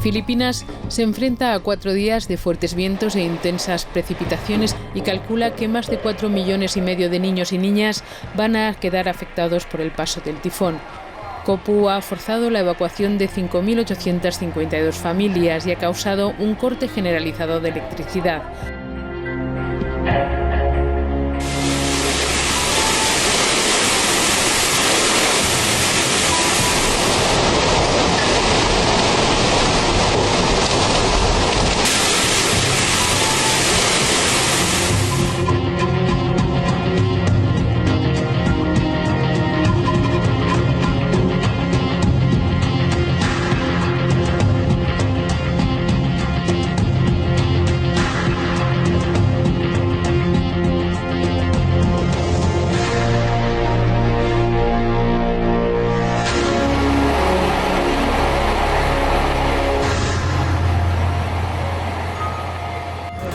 Filipinas se enfrenta a 4 días de fuertes vientos e intensas precipitaciones y calcula que más de 4,5 millones de niños y niñas van a quedar afectados por el paso del tifón. Copu ha forzado la evacuación de 5.852 familias y ha causado un corte generalizado de electricidad.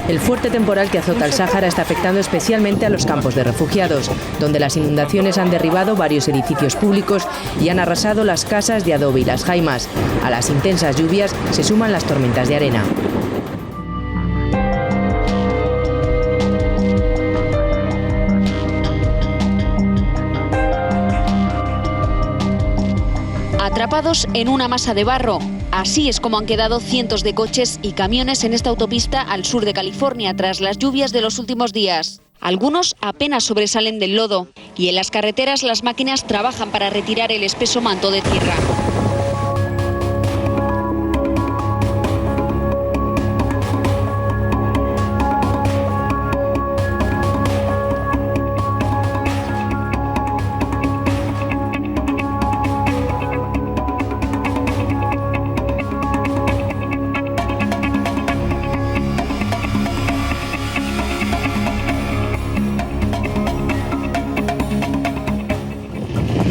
El fuerte temporal que azota el Sáhara está afectando especialmente a los campos de refugiados, donde las inundaciones han derribado varios edificios públicos y han arrasado las casas de adobe y las jaimas. A las intensas lluvias se suman las tormentas de arena. Atrapados en una masa de barro. Así es como han quedado cientos de coches y camiones en esta autopista al sur de California tras las lluvias de los últimos días. Algunos apenas sobresalen del lodo y en las carreteras las máquinas trabajan para retirar el espeso manto de tierra.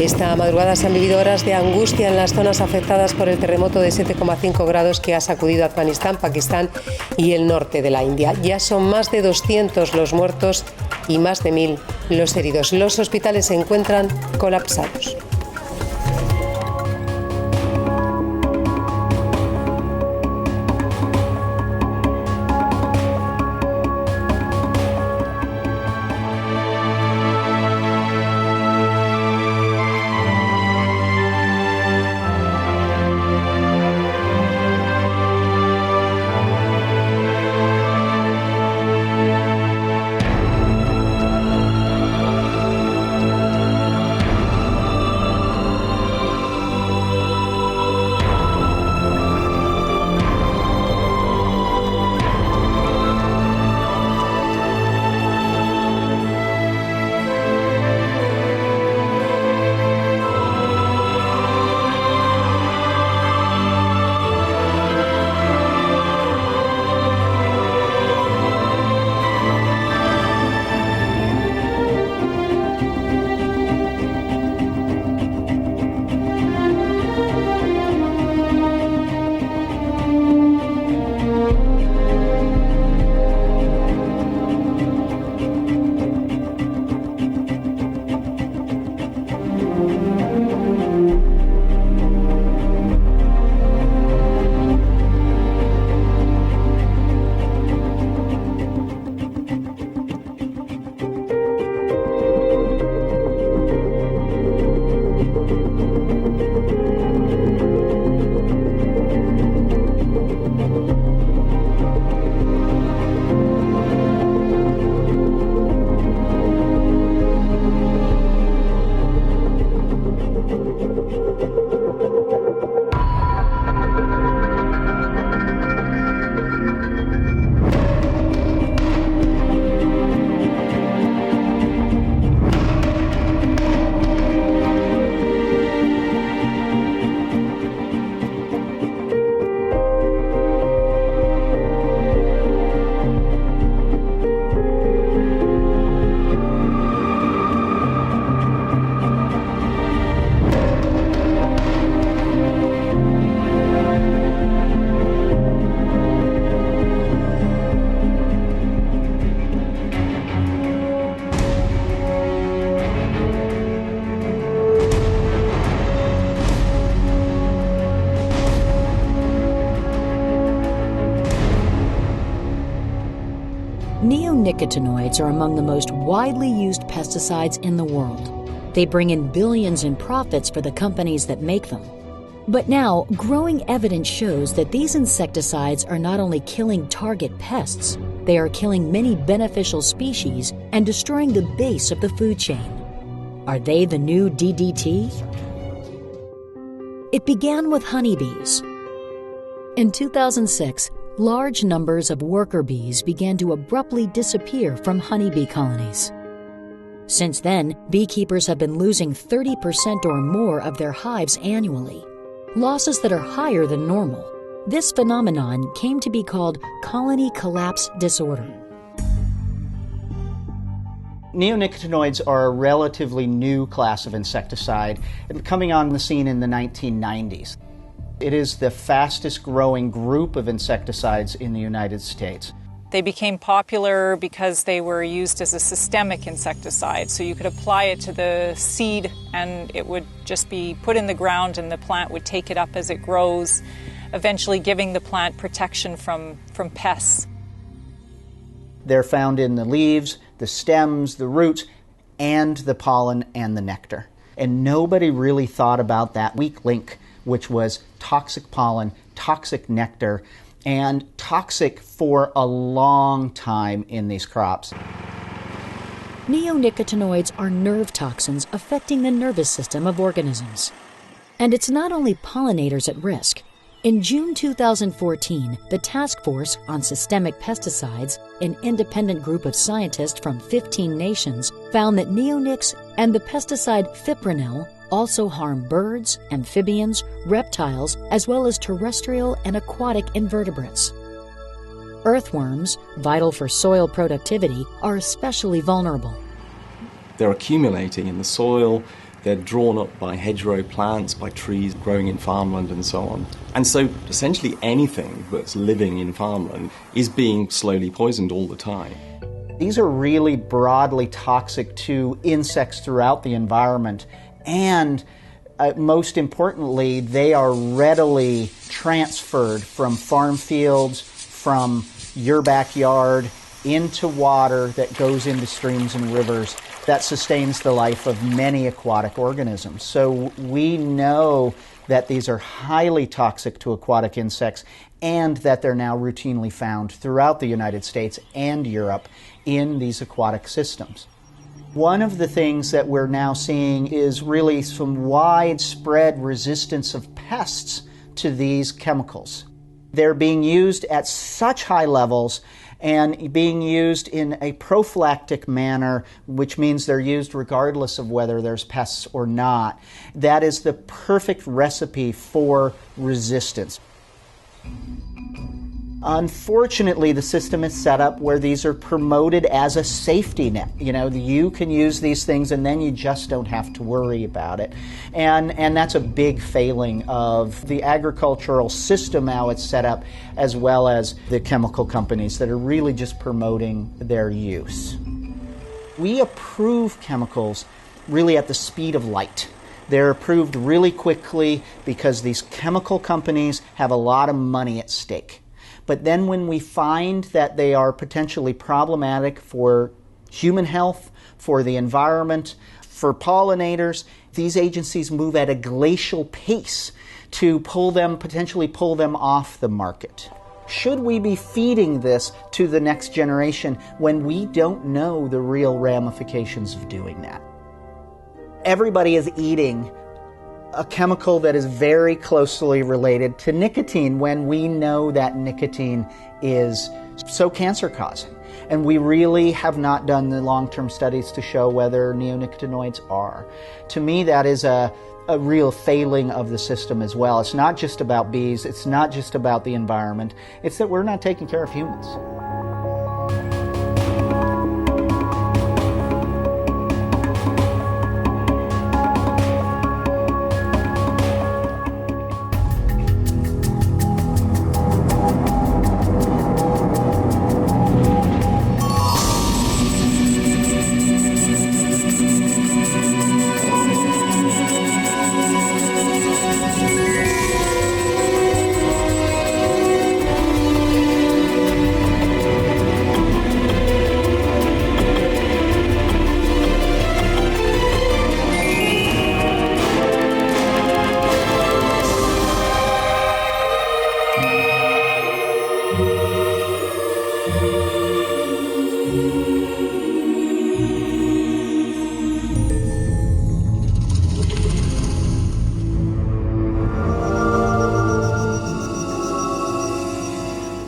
Esta madrugada se han vivido horas de angustia en las zonas afectadas por el terremoto de 7,5 grados que ha sacudido Afganistán, Pakistán y el norte de la India. Ya son más de 200 los muertos y más de 1.000 los heridos. Los hospitales se encuentran colapsados. neonicotinoids are among the most widely used pesticides in the world. They bring in billions in profits for the companies that make them. But now, growing evidence shows that these insecticides are not only killing target pests, they are killing many beneficial species and destroying the base of the food chain. Are they the new DDT? It began with honeybees. In 2006, large numbers of worker bees began to abruptly disappear from honeybee colonies. Since then, beekeepers have been losing 30% or more of their hives annually, losses that are higher than normal. This phenomenon came to be called colony collapse disorder. Neonicotinoids are a relatively new class of insecticide, coming on the scene in the 1990s. It is the fastest growing group of insecticides in the United States. They became popular because they were used as a systemic insecticide, so you could apply it to the seed and it would just be put in the ground and the plant would take it up as it grows, eventually giving the plant protection from pests. They're found in the leaves, the stems, the roots, and the pollen and the nectar. And nobody really thought about that weak link, which was toxic pollen, toxic nectar, and toxic for a long time in these crops. Neonicotinoids are nerve toxins affecting the nervous system of organisms. And it's not only pollinators at risk. In June 2014, the Task Force on Systemic Pesticides, an independent group of scientists from 15 nations, found that neonics and the pesticide fipronil also harm birds, amphibians, reptiles, as well as terrestrial and aquatic invertebrates. Earthworms, vital for soil productivity, are especially vulnerable. They're accumulating in the soil. They're drawn up by hedgerow plants, by trees growing in farmland and so on. And so essentially anything that's living in farmland is being slowly poisoned all the time. These are really broadly toxic to insects throughout the environment. And most importantly, they are readily transferred from farm fields, from your backyard, into water that goes into streams and rivers that sustains the life of many aquatic organisms. So we know that these are highly toxic to aquatic insects and that they're now routinely found throughout the United States and Europe in these aquatic systems. One of the things that we're now seeing is really some widespread resistance of pests to these chemicals. They're being used at such high levels and being used in a prophylactic manner, which means they're used regardless of whether there's pests or not. That is the perfect recipe for resistance. Unfortunately, the system is set up where these are promoted as a safety net. You know, you can use these things and then you just don't have to worry about it. And that's a big failing of the agricultural system, how it's set up, as well as the chemical companies that are really just promoting their use. We approve chemicals really at the speed of light. They're approved really quickly because these chemical companies have a lot of money at stake. But then when we find that they are potentially problematic for human health, for the environment, for pollinators, these agencies move at a glacial pace to potentially pull them off the market. Should we be feeding this to the next generation when we don't know the real ramifications of doing that? Everybody is eating a chemical that is very closely related to nicotine when we know that nicotine is so cancer-causing. And we really have not done the long-term studies to show whether neonicotinoids are. To me, that is a real failing of the system as well. It's not just about bees, it's not just about the environment, it's that we're not taking care of humans.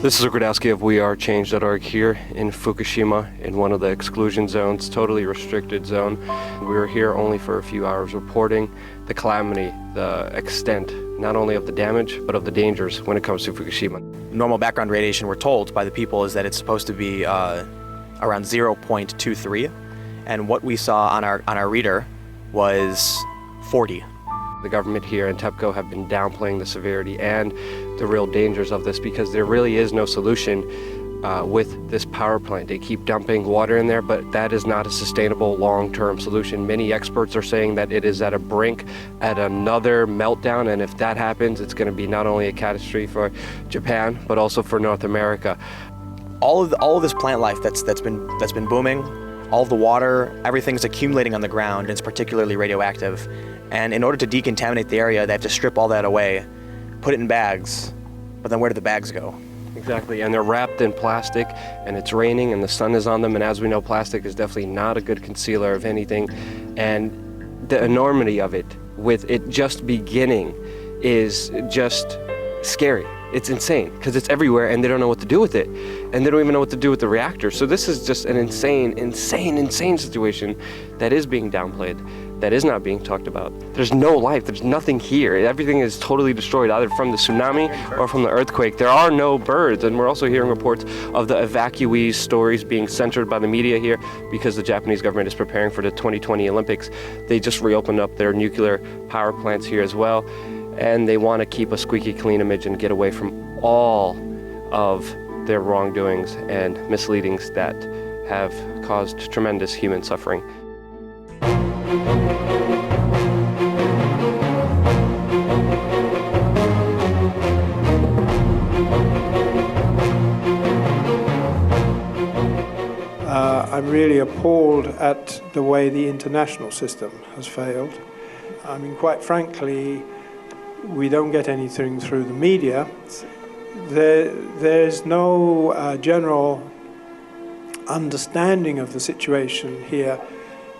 This is Gradowski of wearechange.org here in Fukushima in one of the exclusion zones, totally restricted zone. We were here only for a few hours reporting the calamity, the extent, not only of the damage, but of the dangers when it comes to Fukushima. Normal background radiation, we're told by the people, is that it's supposed to be around 0.23, and what we saw on our reader was 40. The government here and TEPCO have been downplaying the severity and the real dangers of this because there really is no solution with this power plant. They keep dumping water in there, but that is not a sustainable long-term solution. Many experts are saying that it is at a brink, at another meltdown, and if that happens, it's going to be not only a catastrophe for Japan, but also for North America. All of this plant life that's been booming, all of the water, everything's accumulating on the ground, and it's particularly radioactive. And in order to decontaminate the area, they have to strip all that away, put it in bags, but then where do the bags go? Exactly, and they're wrapped in plastic, and it's raining, and the sun is on them, and as we know, plastic is definitely not a good concealer of anything. And the enormity of it, with it just beginning, is just scary. It's insane, because it's everywhere, and they don't know what to do with it. And they don't even know what to do with the reactor. So this is just an insane situation that is being downplayed, that is not being talked about. There's no life, there's nothing here. Everything is totally destroyed, either from the tsunami or from the earthquake. There are no birds, and we're also hearing reports of the evacuees stories being censored by the media here because the Japanese government is preparing for the 2020 Olympics. They just reopened up their nuclear power plants here as well, and they want to keep a squeaky clean image and get away from all of their wrongdoings and misleadings that have caused tremendous human suffering. I'm really appalled at the way the international system has failed. I mean, quite frankly, we don't get anything through the media. There's no general understanding of the situation here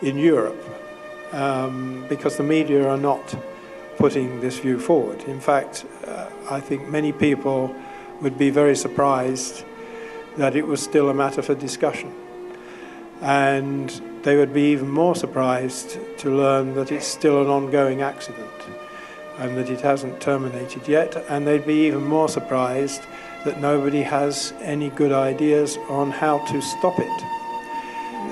in Europe because the media are not putting this view forward. In fact, I think many people would be very surprised that it was still a matter for discussion. And they would be even more surprised to learn that it's still an ongoing accident and that it hasn't terminated yet. And they'd be even more surprised that nobody has any good ideas on how to stop it.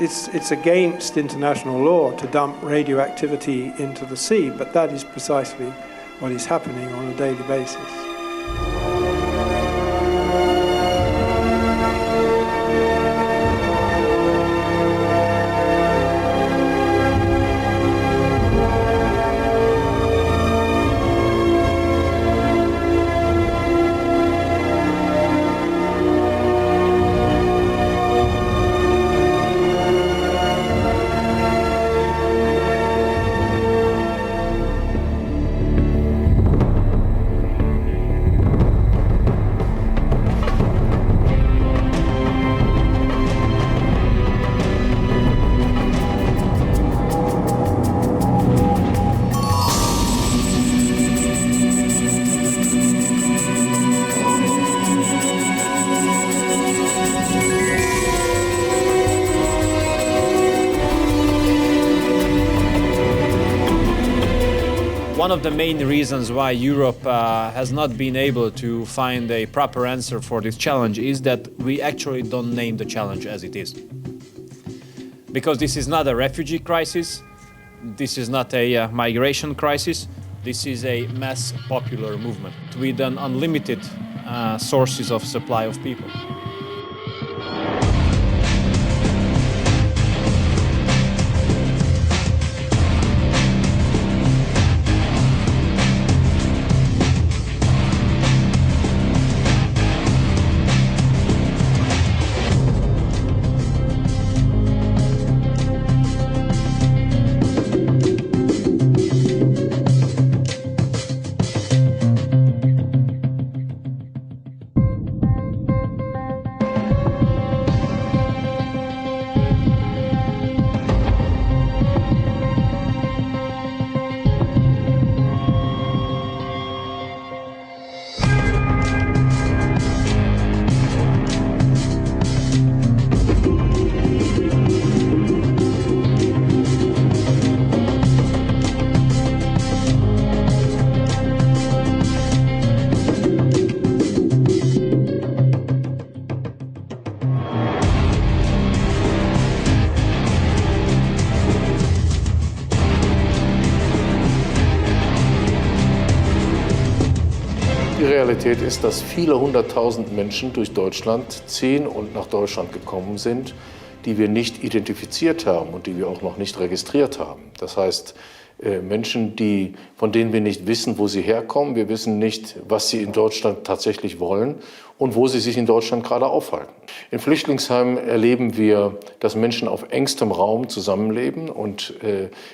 It's against international law to dump radioactivity into the sea, but that is precisely what is happening on a daily basis. One of the main reasons why Europe has not been able to find a proper answer for this challenge is that we actually don't name the challenge as it is. Because this is not a refugee crisis, this is not a migration crisis, this is a mass popular movement with an unlimited sources of supply of people. Die Realität ist, dass viele 100.000 Menschen durch Deutschland ziehen und nach Deutschland gekommen sind, die wir nicht identifiziert haben und die wir auch noch nicht registriert haben. Das heißt, Menschen, von denen wir nicht wissen, wo sie herkommen. Wir wissen nicht, was sie in Deutschland tatsächlich wollen und wo sie sich in Deutschland gerade aufhalten. In Flüchtlingsheimen erleben wir, dass Menschen auf engstem Raum zusammenleben und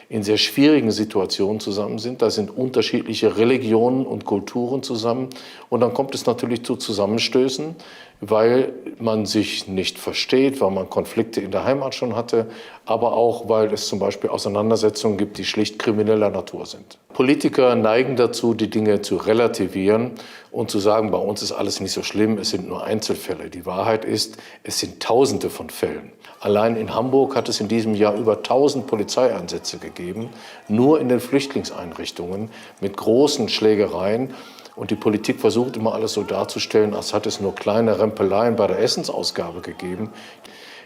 in sehr schwierigen Situationen zusammen sind. Da sind unterschiedliche Religionen und Kulturen zusammen. Und dann kommt es natürlich zu Zusammenstößen, weil man sich nicht versteht, weil man Konflikte in der Heimat schon hatte, aber auch, weil es zum Beispiel Auseinandersetzungen gibt, die schlicht krimineller Natur sind. Politiker neigen dazu, die Dinge zu relativieren und zu sagen, bei uns ist alles nicht so schlimm, es sind nur Einzelfälle. Die Wahrheit ist, es sind Tausende von Fällen. Allein in Hamburg hat es in diesem Jahr über 1000 Polizeieinsätze gegeben, nur in den Flüchtlingseinrichtungen mit großen Schlägereien. Und die Politik versucht immer alles so darzustellen, als hat es nur kleine Rempeleien bei der Essensausgabe gegeben.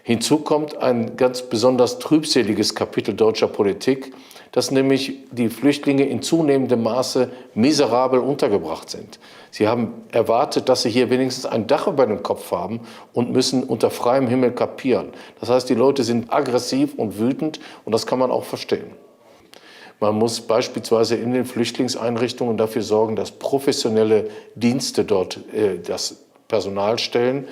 Hinzu kommt ein ganz besonders trübseliges Kapitel deutscher Politik, dass nämlich die Flüchtlinge in zunehmendem Maße miserabel untergebracht sind. Sie haben erwartet, dass sie hier wenigstens ein Dach über dem Kopf haben und müssen unter freiem Himmel kapieren. Das heißt, die Leute sind aggressiv und wütend und das kann man auch verstehen. Man muss beispielsweise in den Flüchtlingseinrichtungen dafür sorgen, dass professionelle Dienste dort das Personal stellen.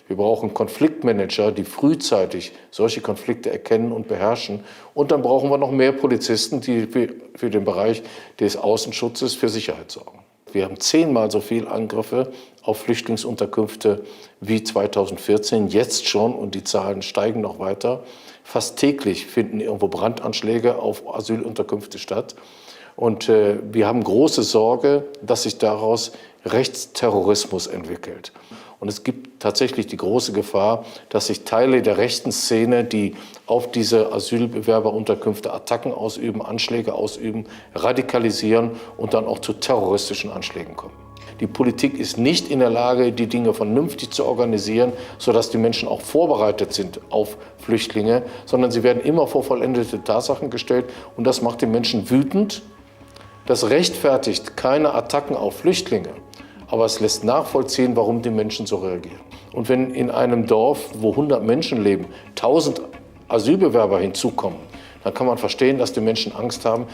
Wir brauchen Konfliktmanager, die frühzeitig solche Konflikte erkennen und beherrschen. Und dann brauchen wir noch mehr Polizisten, die für den Bereich des Außenschutzes für Sicherheit sorgen. Wir haben 10-mal so viele Angriffe auf Flüchtlingsunterkünfte wie 2014, jetzt schon, und die Zahlen steigen noch weiter. Fast täglich finden irgendwo Brandanschläge auf Asylunterkünfte statt. Und wir haben große Sorge, dass sich daraus Rechtsterrorismus entwickelt. Und es gibt tatsächlich die große Gefahr, dass sich Teile der rechten Szene, die auf diese Asylbewerberunterkünfte Attacken ausüben, Anschläge ausüben, radikalisieren und dann auch zu terroristischen Anschlägen kommen. Die Politik ist nicht in der Lage, die Dinge vernünftig zu organisieren, sodass die Menschen auch vorbereitet sind auf Flüchtlinge, sondern sie werden immer vor vollendete Tatsachen gestellt und das macht die Menschen wütend. Das rechtfertigt keine Attacken auf Flüchtlinge. Aber es lässt nachvollziehen, warum die Menschen so reagieren. Und wenn in einem Dorf, wo 100 Menschen leben, 1000 Asylbewerber hinzukommen, dann kann man verstehen, dass die Menschen Angst haben.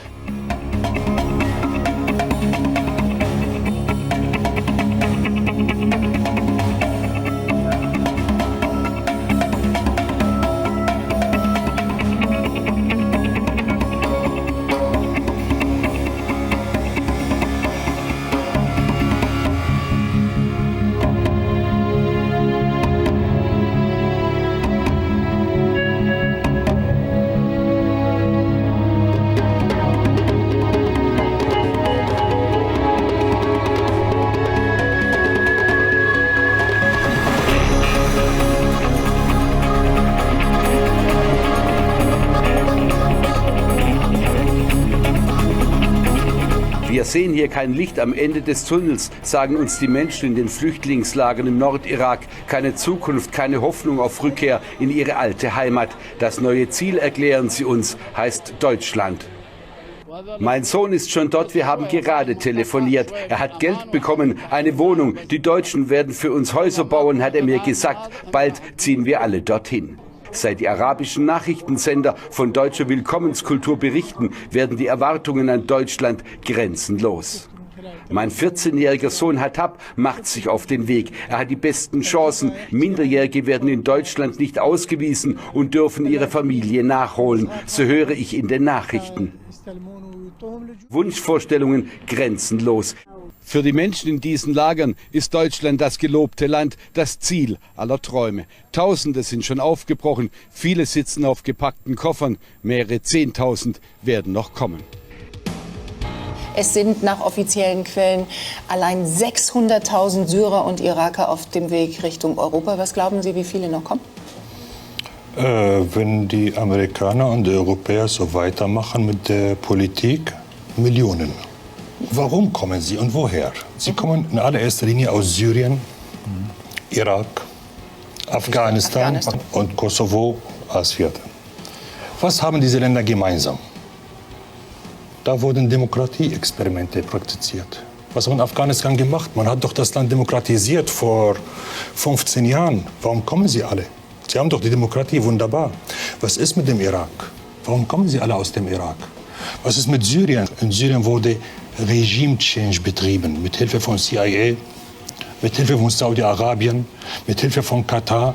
Wir sehen hier kein Licht am Ende des Tunnels, sagen uns die Menschen in den Flüchtlingslagern im Nordirak. Keine Zukunft, keine Hoffnung auf Rückkehr in ihre alte Heimat. Das neue Ziel, erklären sie uns, heißt Deutschland. Mein Sohn ist schon dort, wir haben gerade telefoniert. Er hat Geld bekommen, eine Wohnung. Die Deutschen werden für uns Häuser bauen, hat er mir gesagt. Bald ziehen wir alle dorthin. Seit die arabischen Nachrichtensender von deutscher Willkommenskultur berichten, werden die Erwartungen an Deutschland grenzenlos. Mein 14-jähriger Sohn Hatab macht sich auf den Weg. Er hat die besten Chancen. Minderjährige werden in Deutschland nicht ausgewiesen und dürfen ihre Familie nachholen. So höre ich in den Nachrichten. Wunschvorstellungen grenzenlos. Für die Menschen in diesen Lagern ist Deutschland das gelobte Land, das Ziel aller Träume. Tausende sind schon aufgebrochen, viele sitzen auf gepackten Koffern, mehrere 10.000 werden noch kommen. Es sind nach offiziellen Quellen allein 600.000 Syrer und Iraker auf dem Weg Richtung Europa. Was glauben Sie, wie viele noch kommen? Wenn die Amerikaner und die Europäer so weitermachen mit der Politik, Millionen. Warum kommen sie und woher? Sie kommen in allererster Linie aus Syrien, Irak, Afghanistan und Kosovo als Vierte. Was haben diese Länder gemeinsam? Da wurden Demokratieexperimente praktiziert. Was hat man in Afghanistan gemacht? Man hat doch das Land demokratisiert vor 15 Jahren. Warum kommen sie alle? Sie haben doch die Demokratie, wunderbar. Was ist mit dem Irak? Warum kommen sie alle aus dem Irak? Was ist mit Syrien? In Syrien wurde Regime-Change betrieben, mit Hilfe von CIA, mit Hilfe von Saudi-Arabien, mit Hilfe von Katar.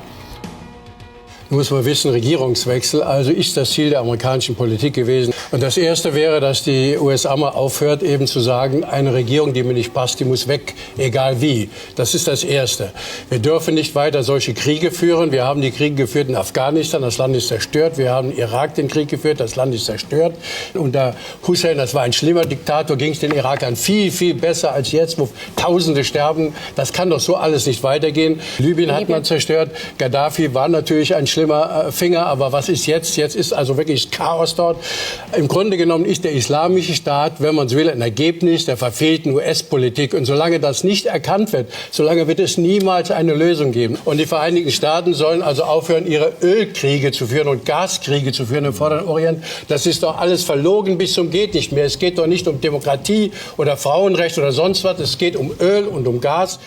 Nun muss man wissen, Regierungswechsel, also ist das Ziel der amerikanischen Politik gewesen. Und das Erste wäre, dass die USA mal aufhört, eben zu sagen, eine Regierung, die mir nicht passt, die muss weg, egal wie. Das ist das Erste. Wir dürfen nicht weiter solche Kriege führen. Wir haben die Kriege geführt in Afghanistan, das Land ist zerstört. Wir haben in Irak den Krieg geführt, das Land ist zerstört. Unter Hussein, das war ein schlimmer Diktator, ging es den Irakern viel, viel besser als jetzt, wo Tausende sterben. Das kann doch so alles nicht weitergehen. Libyen hat man zerstört. Gaddafi war natürlich ein schlimmer Finger, aber was ist jetzt? Jetzt ist also wirklich Chaos dort. Im Grunde genommen ist der islamische Staat, wenn man so will, ein Ergebnis der verfehlten US-Politik. Und solange das nicht erkannt wird, solange wird es niemals eine Lösung geben. Und die Vereinigten Staaten sollen also aufhören, ihre Ölkriege zu führen und Gaskriege zu führen im Vorderen Orient. Das ist doch alles verlogen bis zum geht nicht mehr. Es geht doch nicht um Demokratie oder Frauenrecht oder sonst was. Es geht um Öl und um Gas.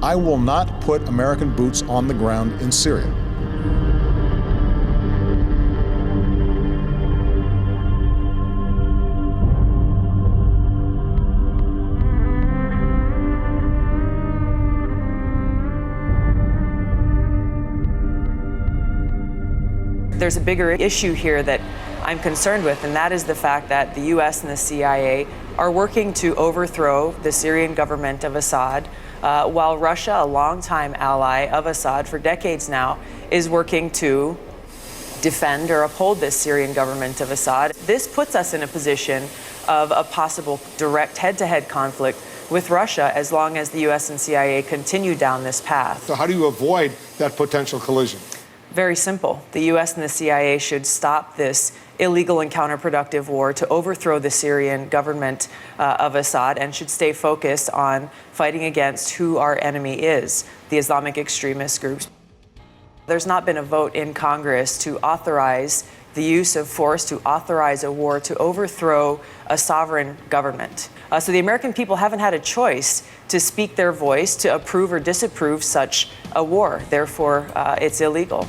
I will not put American boots on the ground in Syria. There's a bigger issue here that I'm concerned with, and that is the fact that the US and the CIA are working to overthrow the Syrian government of Assad, while Russia, a longtime ally of Assad for decades now, is working to defend or uphold this Syrian government of Assad. This puts us in a position of a possible direct head-to-head conflict with Russia as long as the US and CIA continue down this path. So how do you avoid that potential collision? Very simple. The US and the CIA should stop this illegal and counterproductive war to overthrow the Syrian government of Assad and should stay focused on fighting against who our enemy is, the Islamic extremist groups. There's not been a vote in Congress to authorize the use of force, to authorize a war to overthrow a sovereign government. So the American people haven't had a choice to speak their voice, to approve or disapprove such a war. Therefore, it's illegal.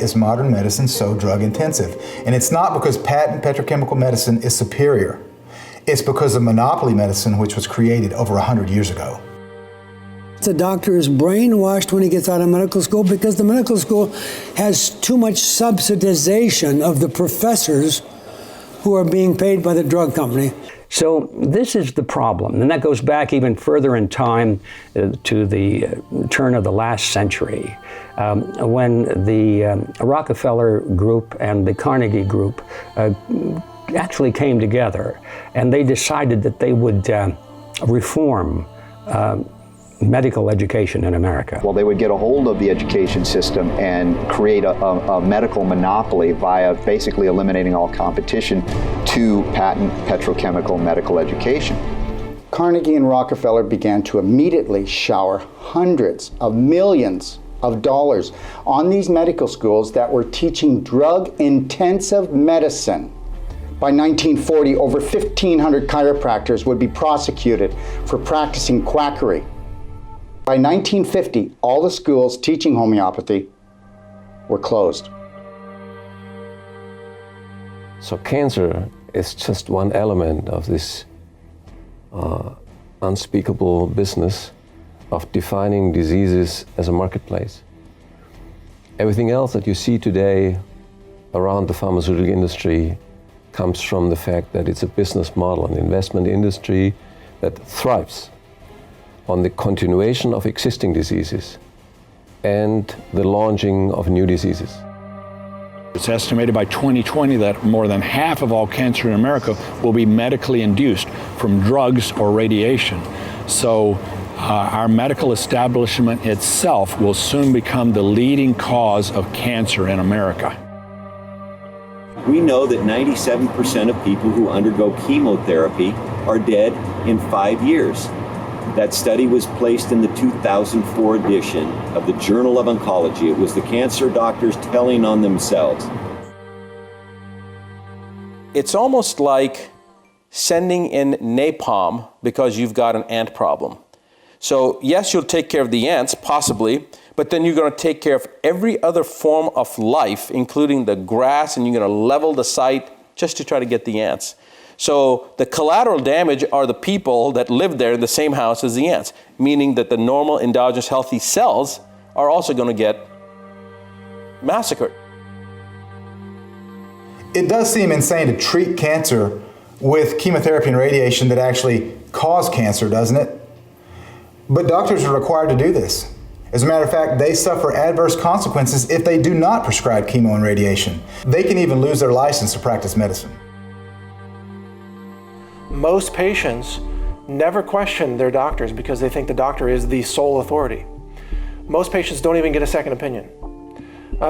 is modern medicine so drug intensive? And it's not because patent petrochemical medicine is superior. It's because of monopoly medicine, which was created over 100 years ago. The doctor is brainwashed when he gets out of medical school because the medical school has too much subsidization of the professors who are being paid by the drug company. So this is the problem, and that goes back even further in time to the turn of the last century, when the Rockefeller Group and the Carnegie Group actually came together, and they decided that they would reform medical education in America. Well, they would get a hold of the education system and create a medical monopoly via basically eliminating all competition to patent petrochemical medical education. Carnegie and Rockefeller began to immediately shower hundreds of millions of dollars on these medical schools that were teaching drug-intensive medicine. By 1940, over 1,500 chiropractors would be prosecuted for practicing quackery. By 1950, all the schools teaching homeopathy were closed. So cancer is just one element of this unspeakable business of defining diseases as a marketplace. Everything else that you see today around the pharmaceutical industry comes from the fact that it's a business model, an investment industry that thrives on the continuation of existing diseases and the launching of new diseases. It's estimated by 2020 that more than half of all cancer in America will be medically induced from drugs or radiation. So our medical establishment itself will soon become the leading cause of cancer in America. We know that 97% of people who undergo chemotherapy are dead in 5 years. That study was placed in the 2004 edition of the Journal of Oncology. It was the cancer doctors telling on themselves. It's almost like sending in napalm because you've got an ant problem. So yes, you'll take care of the ants, possibly, but then you're going to take care of every other form of life, including the grass, and you're going to level the site just to try to get the ants. So the collateral damage are the people that live there in the same house as the ants, meaning that the normal endogenous healthy cells are also going to get massacred. It does seem insane to treat cancer with chemotherapy and radiation that actually cause cancer, doesn't it? But doctors are required to do this. As a matter of fact, they suffer adverse consequences if they do not prescribe chemo and radiation. They can even lose their license to practice medicine. Most patients never question their doctors because they think the doctor is the sole authority. Most patients don't even get a second opinion.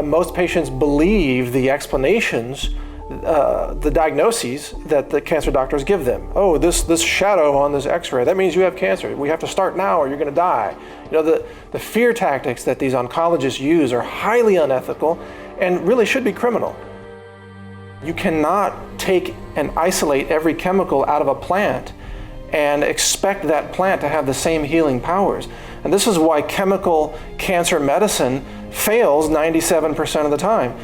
Most patients believe the explanations, the diagnoses that the cancer doctors give them. Oh, this shadow on this x-ray, that means you have cancer. We have to start now or you're going to die. You know, the fear tactics that these oncologists use are highly unethical and really should be criminal. You cannot take and isolate every chemical out of a plant and expect that plant to have the same healing powers. And this is why chemical cancer medicine fails 97% of the time.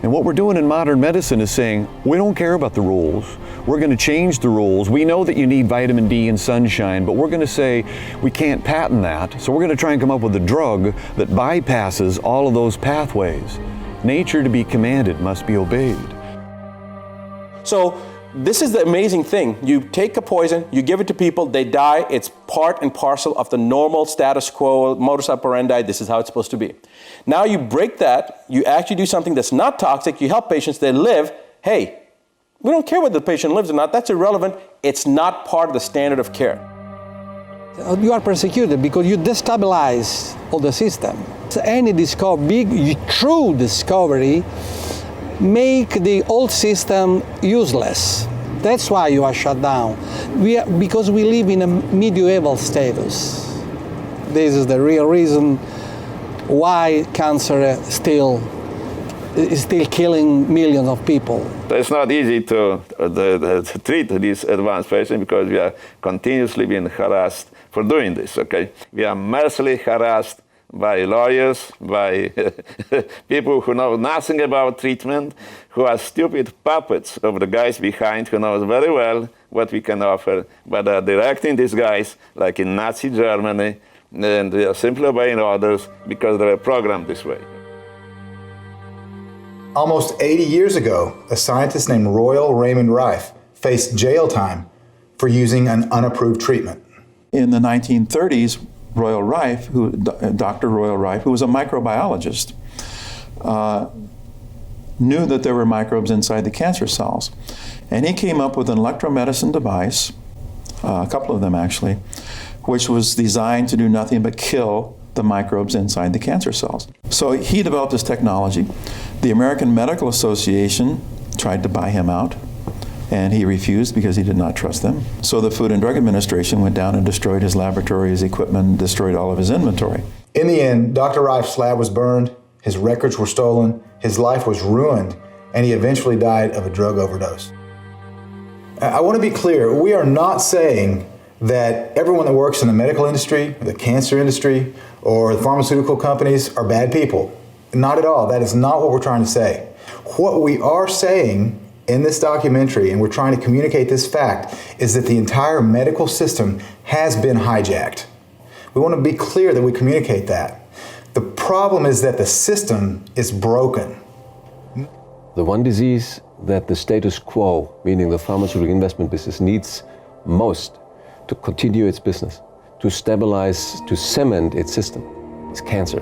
And what we're doing in modern medicine is saying, we don't care about the rules. We're going to change the rules. We know that you need vitamin D and sunshine, but we're going to say we can't patent that. So we're going to try and come up with a drug that bypasses all of those pathways. Nature to be commanded must be obeyed. So this is the amazing thing. You take a poison, you give it to people, they die. It's part and parcel of the normal status quo, modus operandi. This is how it's supposed to be. Now you break that, you actually do something that's not toxic, you help patients, they live. Hey, we don't care whether the patient lives or not. That's irrelevant. It's not part of the standard of care. You are persecuted because you destabilize all the system. So any big, true discovery make the old system useless. That's why you are shut down. Because we live in a medieval status. This is the real reason why cancer is still killing millions of people. It's not easy to treat these advanced patients because we are continuously being harassed for doing this, okay? We are mercilessly harassed by lawyers, by people who know nothing about treatment, who are stupid puppets of the guys behind who knows very well what we can offer, but are directing these guys like in Nazi Germany, and they are simply obeying orders because they were programmed this way. Almost 80 years ago, a scientist named Royal Raymond Rife faced jail time for using an unapproved treatment. In the 1930s, Dr. Royal Rife, who was a microbiologist, knew that there were microbes inside the cancer cells. And he came up with an electromedicine device, a couple of them actually, which was designed to do nothing but kill the microbes inside the cancer cells. So he developed this technology. The American Medical Association tried to buy him out, and he refused because he did not trust them. So the Food and Drug Administration went down and destroyed his laboratory, his equipment, destroyed all of his inventory. In the end, Dr. Rife's lab was burned, his records were stolen, his life was ruined, and he eventually died of a drug overdose. I want to be clear, we are not saying that everyone that works in the medical industry, the cancer industry, or the pharmaceutical companies are bad people. Not at all. That is not what we're trying to say. What we are saying in this documentary, and we're trying to communicate this fact, is that the entire medical system has been hijacked. We want to be clear that we communicate that. The problem is that the system is broken. The one disease that the status quo, meaning the pharmaceutical investment business, needs most to continue its business, to stabilize, to cement its system, is cancer.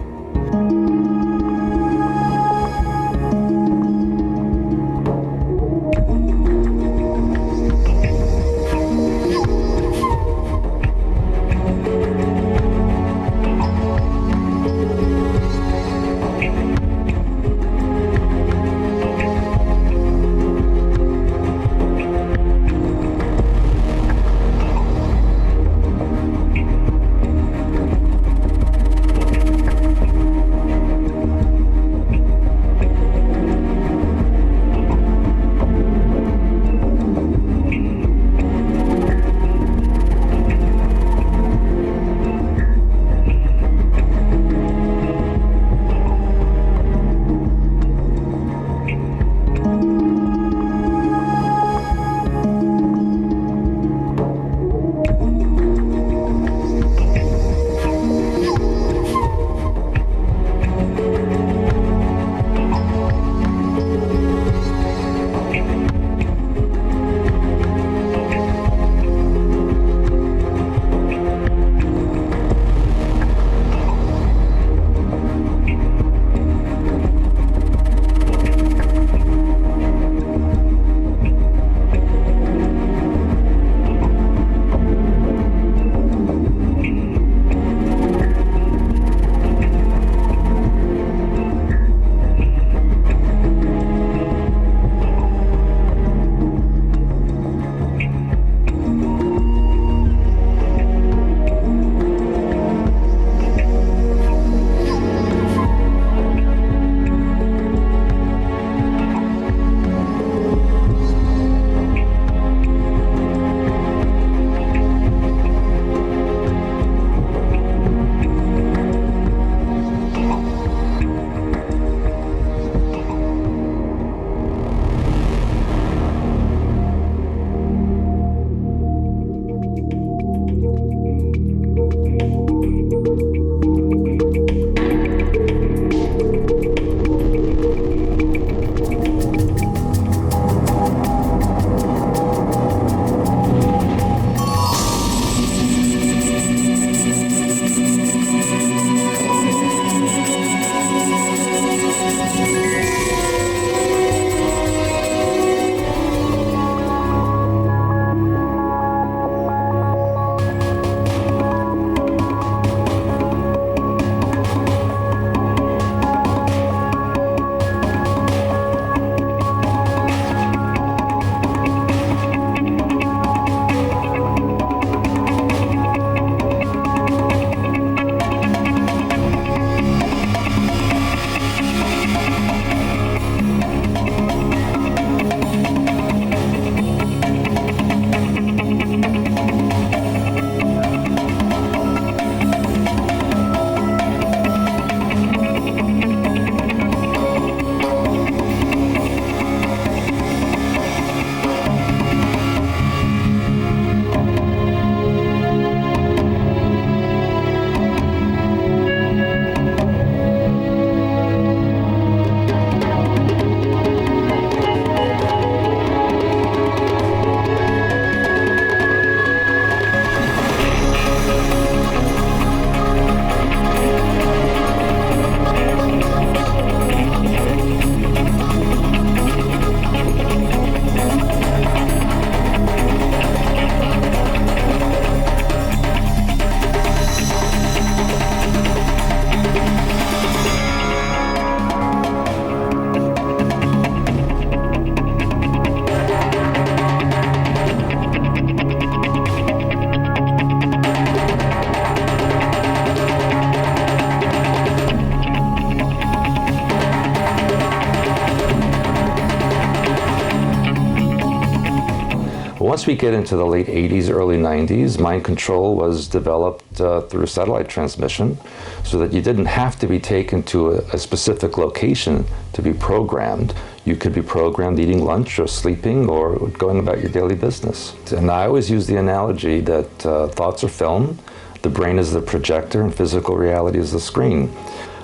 Once we get into the late 80s, early 90s, mind control was developed through satellite transmission so that you didn't have to be taken to a specific location to be programmed. You could be programmed eating lunch or sleeping or going about your daily business. And I always use the analogy that thoughts are film, the brain is the projector, and physical reality is the screen.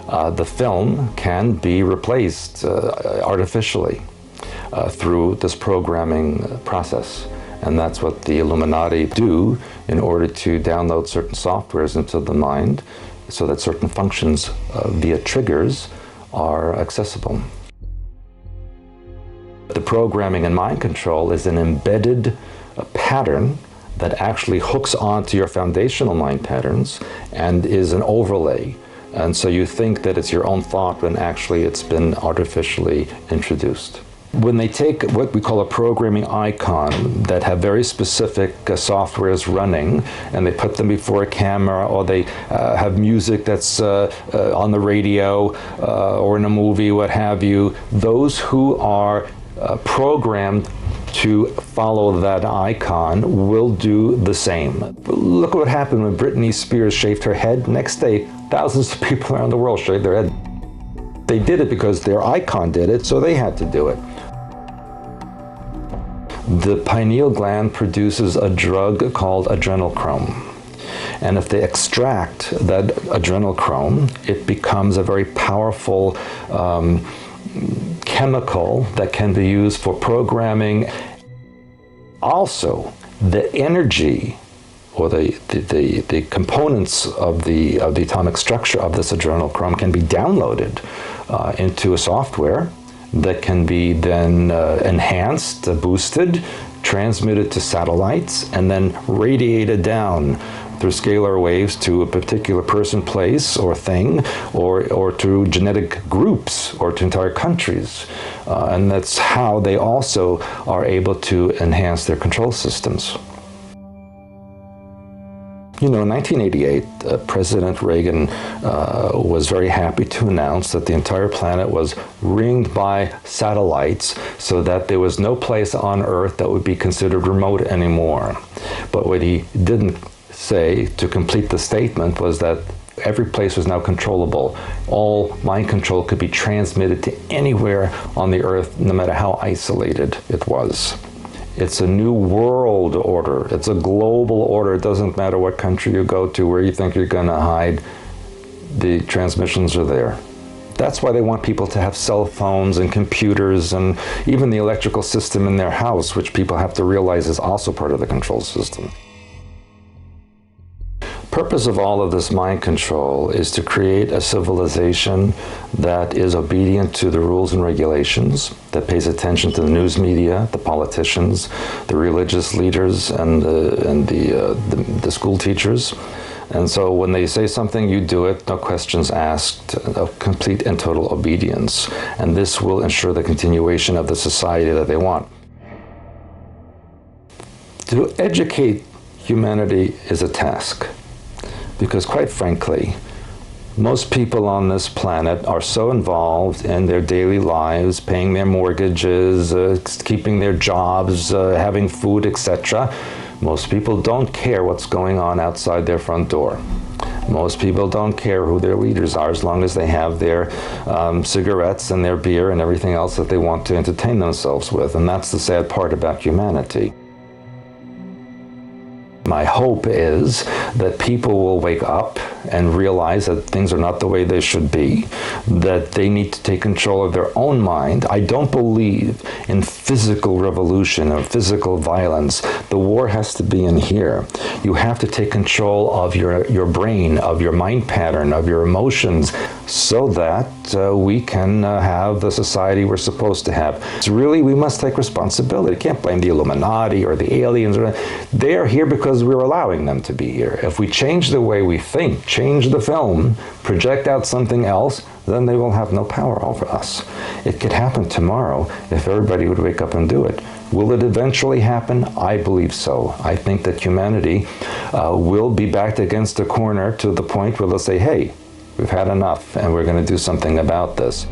The film can be replaced artificially through this programming process. And that's what the Illuminati do in order to download certain softwares into the mind so that certain functions via triggers are accessible. The programming and mind control is an embedded pattern that actually hooks onto your foundational mind patterns and is an overlay. And so you think that it's your own thought when actually it's been artificially introduced. When they take what we call a programming icon that have very specific softwares running and they put them before a camera, or they have music that's on the radio or in a movie, what have you, those who are programmed to follow that icon will do the same. Look what happened when Britney Spears shaved her head. Next day, thousands of people around the world shaved their head. They did it because their icon did it, so they had to do it. The pineal gland produces a drug called adrenochrome. And if they extract that adrenochrome, it becomes a very powerful chemical that can be used for programming. Also, the energy or the components of the atomic structure of this adrenochrome can be downloaded into a software that can be then enhanced, boosted, transmitted to satellites, and then radiated down through scalar waves to a particular person, place, or thing, or to genetic groups, or to entire countries. And that's how they also are able to enhance their control systems. You know, in 1988, President Reagan was very happy to announce that the entire planet was ringed by satellites so that there was no place on Earth that would be considered remote anymore. But what he didn't say to complete the statement was that every place was now controllable. All mind control could be transmitted to anywhere on the Earth, no matter how isolated it was. It's a new world order. It's a global order. It doesn't matter what country you go to, where you think you're going to hide. The transmissions are there. That's why they want people to have cell phones and computers and even the electrical system in their house, which people have to realize is also part of the control system. Purpose of all of this mind control is to create a civilization that is obedient to the rules and regulations, that pays attention to the news media, the politicians, the religious leaders, and the school teachers. And so when they say something, you do it, no questions asked, complete and total obedience. And this will ensure the continuation of the society that they want. To educate humanity is a task. Because quite frankly, most people on this planet are so involved in their daily lives, paying their mortgages, keeping their jobs, having food, etc. Most people don't care what's going on outside their front door. Most people don't care who their leaders are as long as they have their cigarettes and their beer and everything else that they want to entertain themselves with. And that's the sad part about humanity. My hope is that people will wake up and realize that things are not the way they should be, that they need to take control of their own mind. I don't believe in physical revolution or physical violence. The war has to be in here. You have to take control of your brain, of your mind pattern, of your emotions, so that we can have the society we're supposed to have. It's really, we must take responsibility. You can't blame the Illuminati or the aliens. They are here because we're allowing them to be here. If we change the way we think, change the film, project out something else, then they will have no power over us. It could happen tomorrow if everybody would wake up and do it. Will it eventually happen? I believe so. I think that humanity will be backed against a corner to the point where they'll say, hey, we've had enough and we're going to do something about this.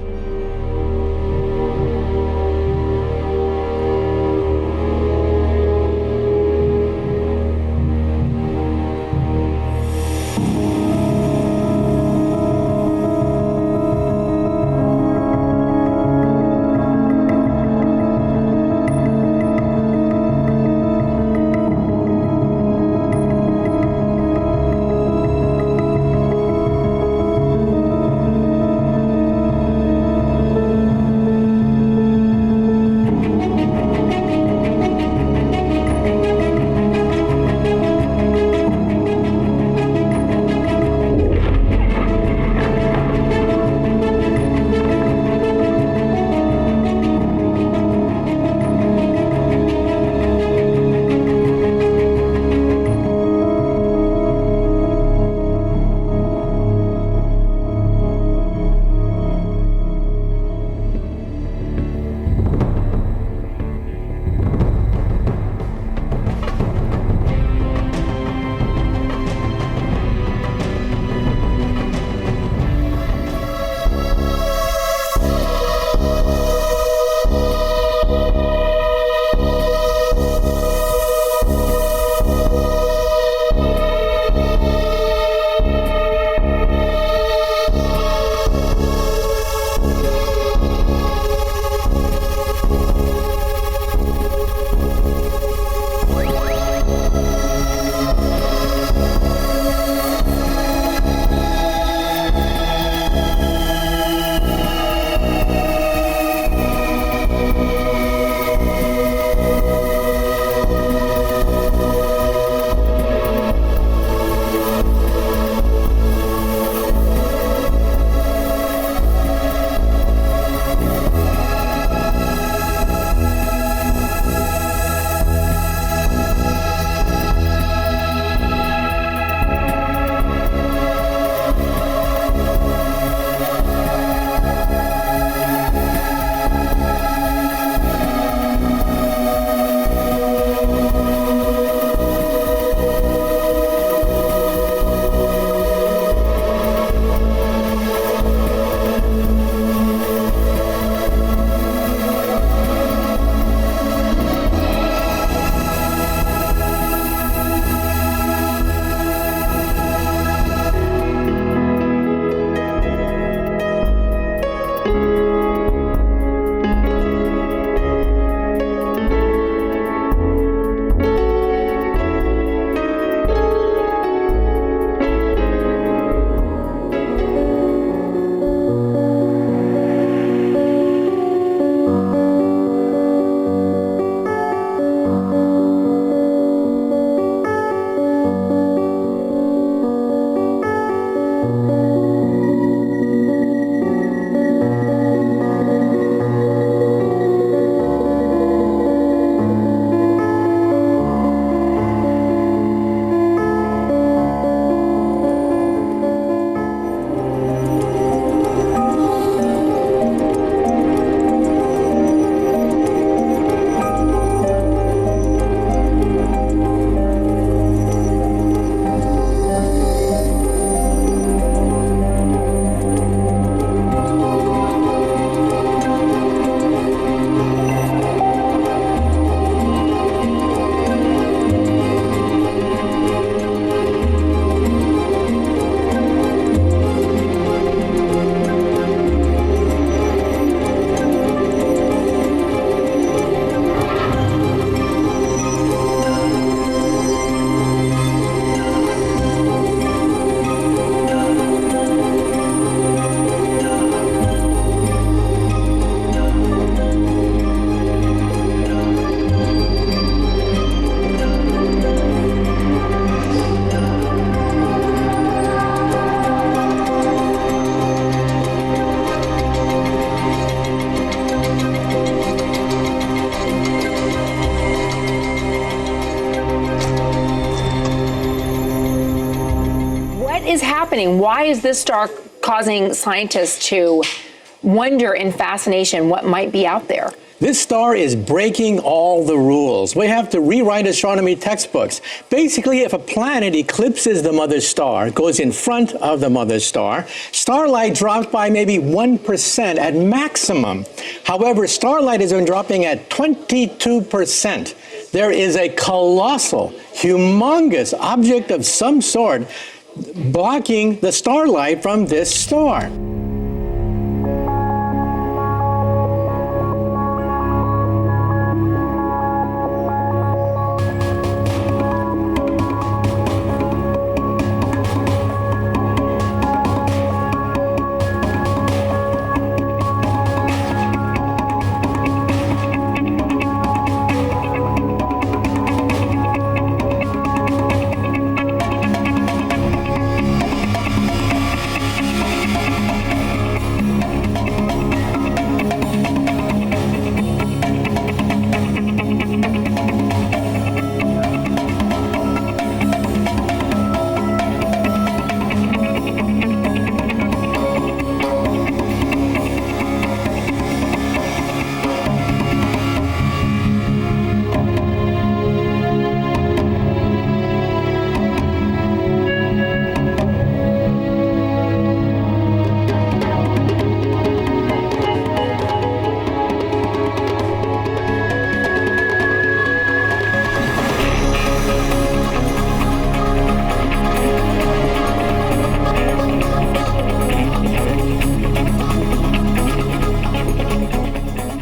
happening? Why is this star causing scientists to wonder in fascination what might be out there? This star is breaking all the rules. We have to rewrite astronomy textbooks. Basically, if a planet eclipses the mother star, goes in front of the mother star, starlight drops by maybe 1% at maximum. However, starlight has been dropping at 22%. There is a colossal, humongous object of some sort blocking the starlight from this star.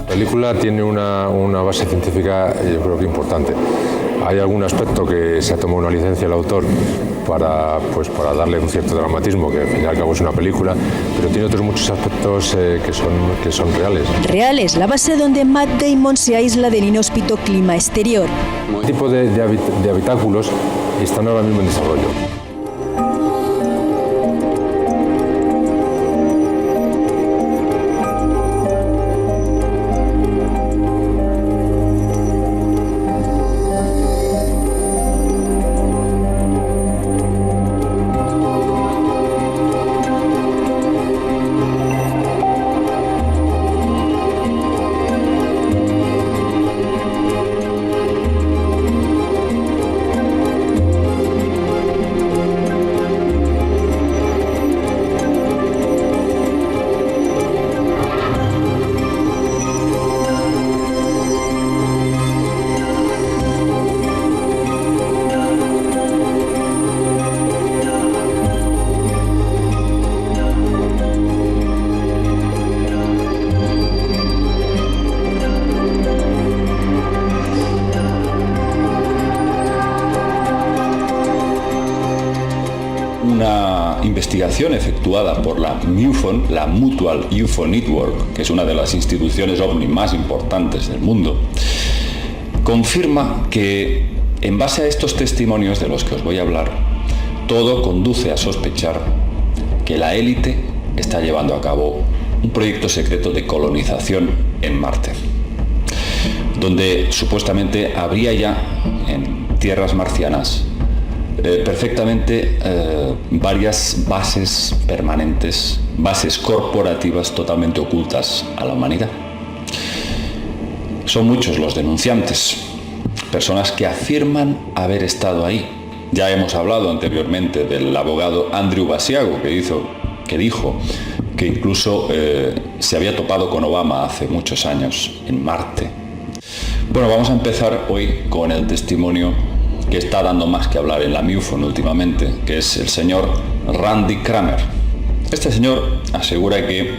La película tiene una base científica, yo creo que importante. Hay algún aspecto que se ha tomado una licencia el autor para darle un cierto dramatismo, que al fin y al cabo es una película, pero tiene otros muchos aspectos que son reales. Real es la base donde Matt Damon se aísla del inhóspito clima exterior. Este tipo de habitáculos están ahora mismo en desarrollo. Una investigación efectuada por la MUFON, la Mutual UFO Network, que es una de las instituciones OVNI más importantes del mundo, confirma que, en base a estos testimonios de los que os voy a hablar, todo conduce a sospechar que la élite está llevando a cabo un proyecto secreto de colonización en Marte, donde supuestamente habría ya en tierras marcianas perfectamente varias bases permanentes, bases corporativas totalmente ocultas a la humanidad. Son muchos los denunciantes, personas que afirman haber estado ahí. Ya hemos hablado anteriormente del abogado Andrew Basiago, que dijo que incluso se había topado con Obama hace muchos años en Marte. Bueno, vamos a empezar hoy con el testimonio que está dando más que hablar en la MUFON últimamente, que es el señor Randy Kramer. Este señor asegura que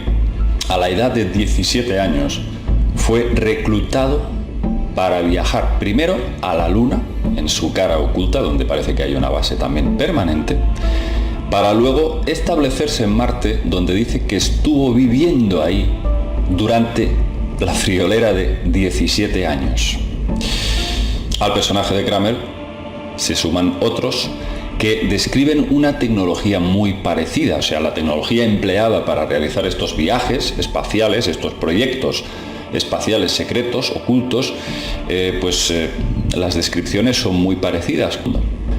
a la edad de 17 años fue reclutado para viajar primero a la Luna, en su cara oculta, donde parece que hay una base también permanente, para luego establecerse en Marte, donde dice que estuvo viviendo ahí durante la friolera de 17 años. Al personaje de Kramer se suman otros que describen una tecnología muy parecida, o sea, la tecnología empleada para realizar estos viajes espaciales, estos proyectos espaciales secretos, ocultos, las descripciones son muy parecidas.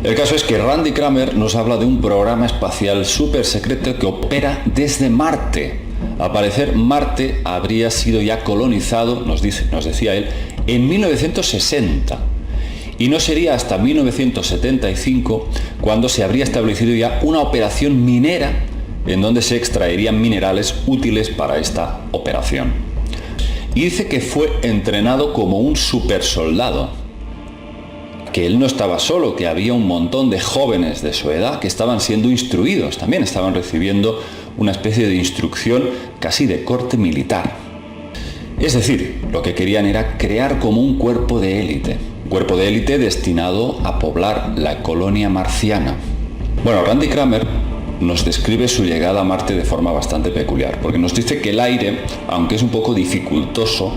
El caso es que Randy Cramer nos habla de un programa espacial súper secreto que opera desde Marte. Al parecer, Marte habría sido ya colonizado, nos decía él, en 1960. Y no sería hasta 1975 cuando se habría establecido ya una operación minera en donde se extraerían minerales útiles para esta operación. Y dice que fue entrenado como un supersoldado, que él no estaba solo, que había un montón de jóvenes de su edad que estaban siendo instruidos, también estaban recibiendo una especie de instrucción casi de corte militar. Es decir, lo que querían era crear como un cuerpo de élite destinado a poblar la colonia marciana. Bueno, Randy Cramer nos describe su llegada a Marte de forma bastante peculiar, porque nos dice que el aire, aunque es un poco dificultoso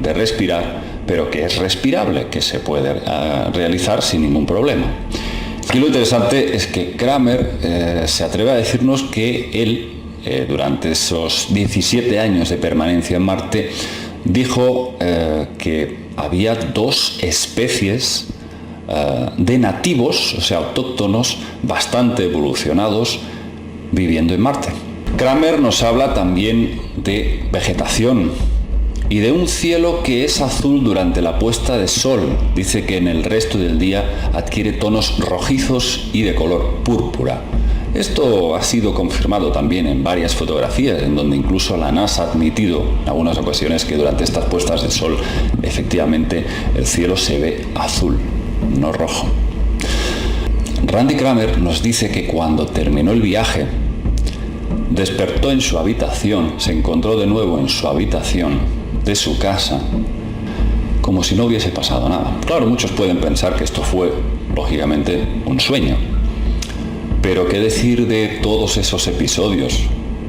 de respirar, pero que es respirable, que se puede realizar sin ningún problema. Aquí lo interesante es que Cramer se atreve a decirnos que él, durante esos 17 años de permanencia en Marte, dijo que había 2 especies de nativos, o sea, autóctonos, bastante evolucionados, viviendo en Marte. Cramer nos habla también de vegetación y de un cielo que es azul durante la puesta de sol. Dice que en el resto del día adquiere tonos rojizos y de color púrpura. Esto ha sido confirmado también en varias fotografías, en donde incluso la NASA ha admitido en algunas ocasiones que durante estas puestas de sol efectivamente el cielo se ve azul, no rojo. Randy Cramer nos dice que cuando terminó el viaje, despertó en su habitación, se encontró de nuevo en su habitación de su casa, como si no hubiese pasado nada. Claro, muchos pueden pensar que esto fue, lógicamente, un sueño. Pero qué decir de todos esos episodios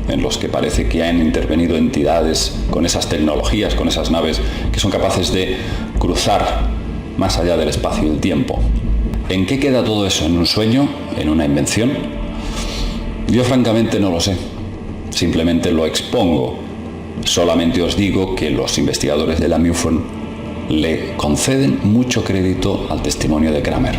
en los que parece que han intervenido entidades con esas tecnologías, con esas naves que son capaces de cruzar más allá del espacio y el tiempo. ¿En qué queda todo eso? ¿En un sueño? ¿En una invención? Yo francamente no lo sé. Simplemente lo expongo. Solamente os digo que los investigadores de la MUFON le conceden mucho crédito al testimonio de Cramer.